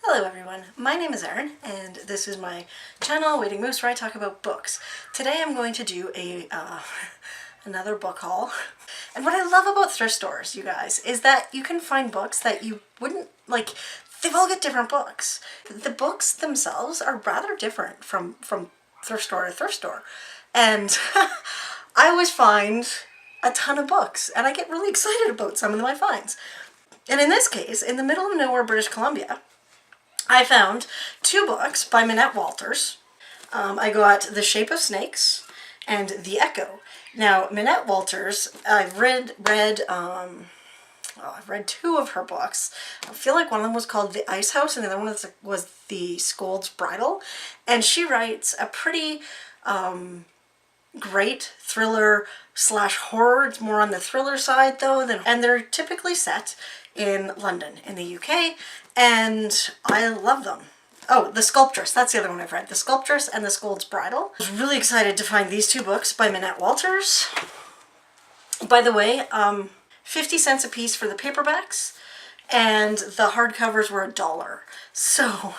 Hello everyone, my name is Erin and this is my channel Waiting Moose where I talk about books. Today I'm going to do another book haul. And what I love about thrift stores, you guys, is that you can find books that you wouldn't, like, they've all got different books. The books themselves are rather different from thrift store to thrift store. And I always find a ton of books and I get really excited about some of my finds. And in this case, in the middle of nowhere, British Columbia, I found two books by Minette Walters. I got The Shape of Snakes and The Echo. Now, Minette Walters, I've read two of her books. I feel like one of them was called The Ice House and the other one was The Scold's Bridal. And she writes a pretty great thriller slash horror. It's more on the thriller side though, and they're typically set in London in the UK, and I love them. Oh, The Sculptress, that's the other one I've read. The Sculptress and The Scold's Bridal. I was really excited to find these two books by Minette Walters. By the way, 50 cents a piece for the paperbacks, and the hardcovers were $1. So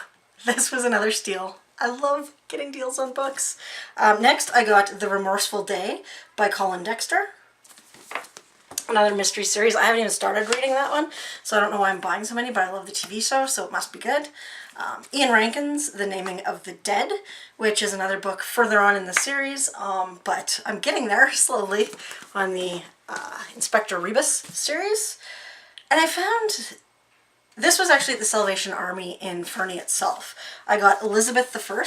this was another steal. I love getting deals on books. Next, I got The Remorseful Day by Colin Dexter. Another mystery series. I haven't even started reading that one, so I don't know why I'm buying so many, but I love the TV show, so it must be good. Ian Rankin's The Naming of the Dead, which is another book further on in the series, but I'm getting there slowly on the Inspector Rebus series. And I found, this was actually at the Salvation Army in Fernie itself. I got Elizabeth I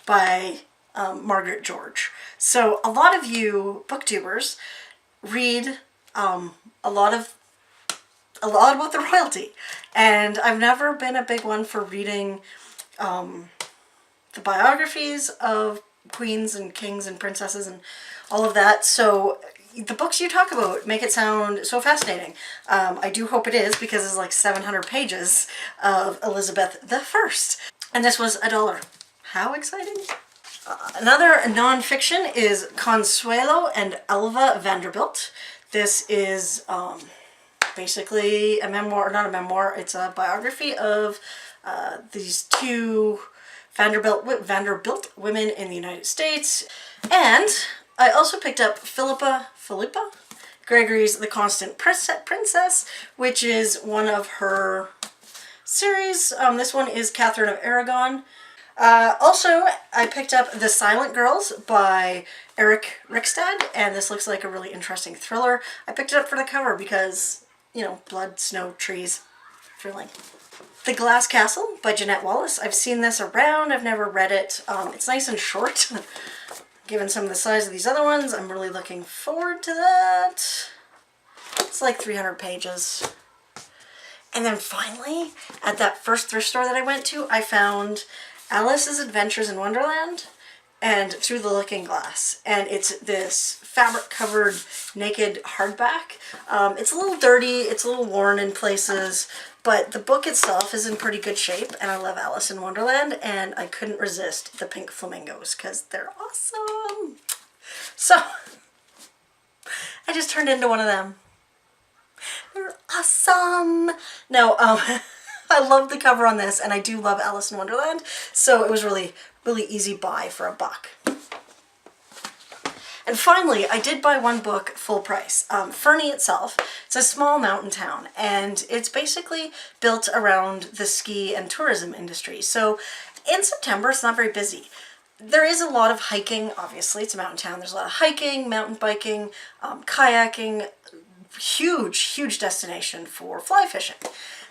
by Margaret George. So a lot of you booktubers read a lot about the royalty, and I've never been a big one for reading the biographies of queens and kings and princesses and all of that. So the books you talk about make it sound so fascinating. I do hope it is, because it's like 700 pages of Elizabeth I, and this was $1. How exciting! Another non-fiction is Consuelo and Elva Vanderbilt. This is basically a memoir, not a memoir, it's a biography of these two Vanderbilt women in the United States. And I also picked up Philippa Gregory's The Constant Princess, which is one of her series. This one is Catherine of Aragon. Also, I picked up The Silent Girls by Eric Rickstad, and this looks like a really interesting thriller. I picked it up for the cover because, you know, blood, snow, trees, thrilling. The Glass Castle by Jeanette Wallace. I've seen this around, I've never read it. It's nice and short. Given some of the size of these other ones, I'm really looking forward to that. It's like 300 pages. And then finally, at that first thrift store that I went to, I found Alice's Adventures in Wonderland and Through the Looking Glass, and it's this fabric covered naked hardback. It's a little dirty, it's a little worn in places, but the book itself is in pretty good shape, and I love Alice in Wonderland, and I couldn't resist the pink flamingos because they're awesome. So I just turned into one of them. They're awesome. No, I love the cover on this, and I do love Alice in Wonderland, so it was really easy buy for $1. And finally, I did buy one book full price. Fernie itself, it's a small mountain town, and it's basically built around the ski and tourism industry. So in September, it's not very busy. There is a lot of hiking, obviously, it's a mountain town. There's a lot of hiking, mountain biking, kayaking, huge destination for fly fishing.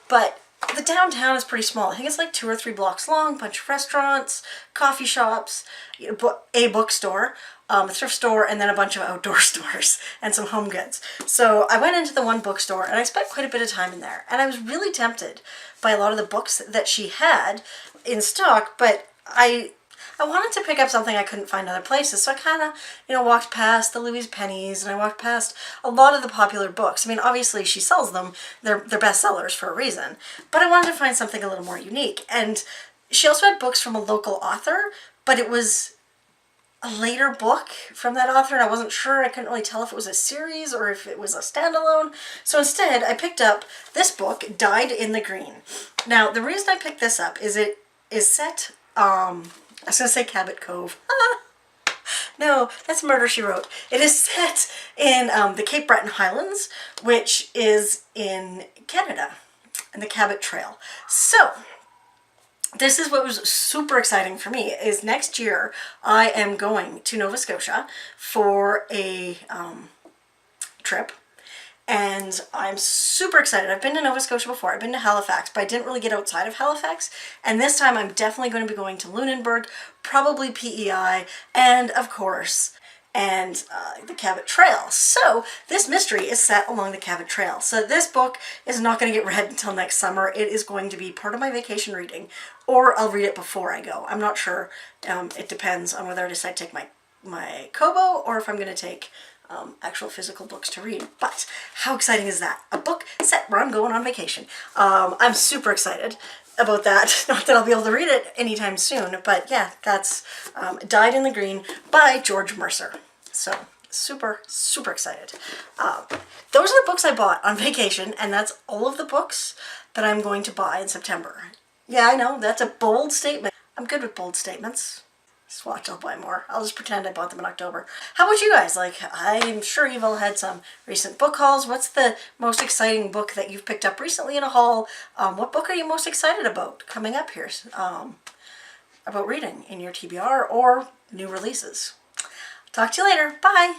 But the downtown is pretty small. I think it's like 2 or 3 blocks long, bunch of restaurants, coffee shops, a bookstore, a thrift store, and then a bunch of outdoor stores and some home goods. So I went into the one bookstore and I spent quite a bit of time in there, and I was really tempted by a lot of the books that she had in stock, but I wanted to pick up something I couldn't find other places, so I kind of, you know, walked past the Louise Pennies, and I walked past a lot of the popular books. I mean, obviously she sells them, they're bestsellers for a reason, but I wanted to find something a little more unique. And she also had books from a local author, but it was a later book from that author, and I wasn't sure. I couldn't really tell if it was a series or if it was a standalone. So instead, I picked up this book, Dyed in the Green. Now, the reason I picked this up is it is set, I was going to say Cabot Cove. No, that's Murder, She Wrote. It is set in the Cape Breton Highlands, which is in Canada, in the Cabot Trail. So, this is what was super exciting for me, is next year I am going to Nova Scotia for a trip. And I'm super excited. I've been to Nova Scotia before. I've been to Halifax, but I didn't really get outside of Halifax. And this time I'm definitely going to be going to Lunenburg, probably PEI, and of course, the Cabot Trail. So this mystery is set along the Cabot Trail. So this book is not going to get read until next summer. It is going to be part of my vacation reading, or I'll read it before I go. I'm not sure. It depends on whether I decide to take my Kobo or if I'm going to take actual physical books to read. But how exciting is that? A book set where I'm going on vacation. I'm super excited about that. Not that I'll be able to read it anytime soon, but yeah, that's Dyed in the Green by George Mercer. So super, super excited. Those are the books I bought on vacation, and that's all of the books that I'm going to buy in September. Yeah, I know, that's a bold statement. I'm good with bold statements. Just watch, I'll buy more. I'll just pretend I bought them in October. How about you guys? Like, I'm sure you've all had some recent book hauls. What's the most exciting book that you've picked up recently in a haul? What book are you most excited about coming up here? About reading in your TBR or new releases? Talk to you later. Bye.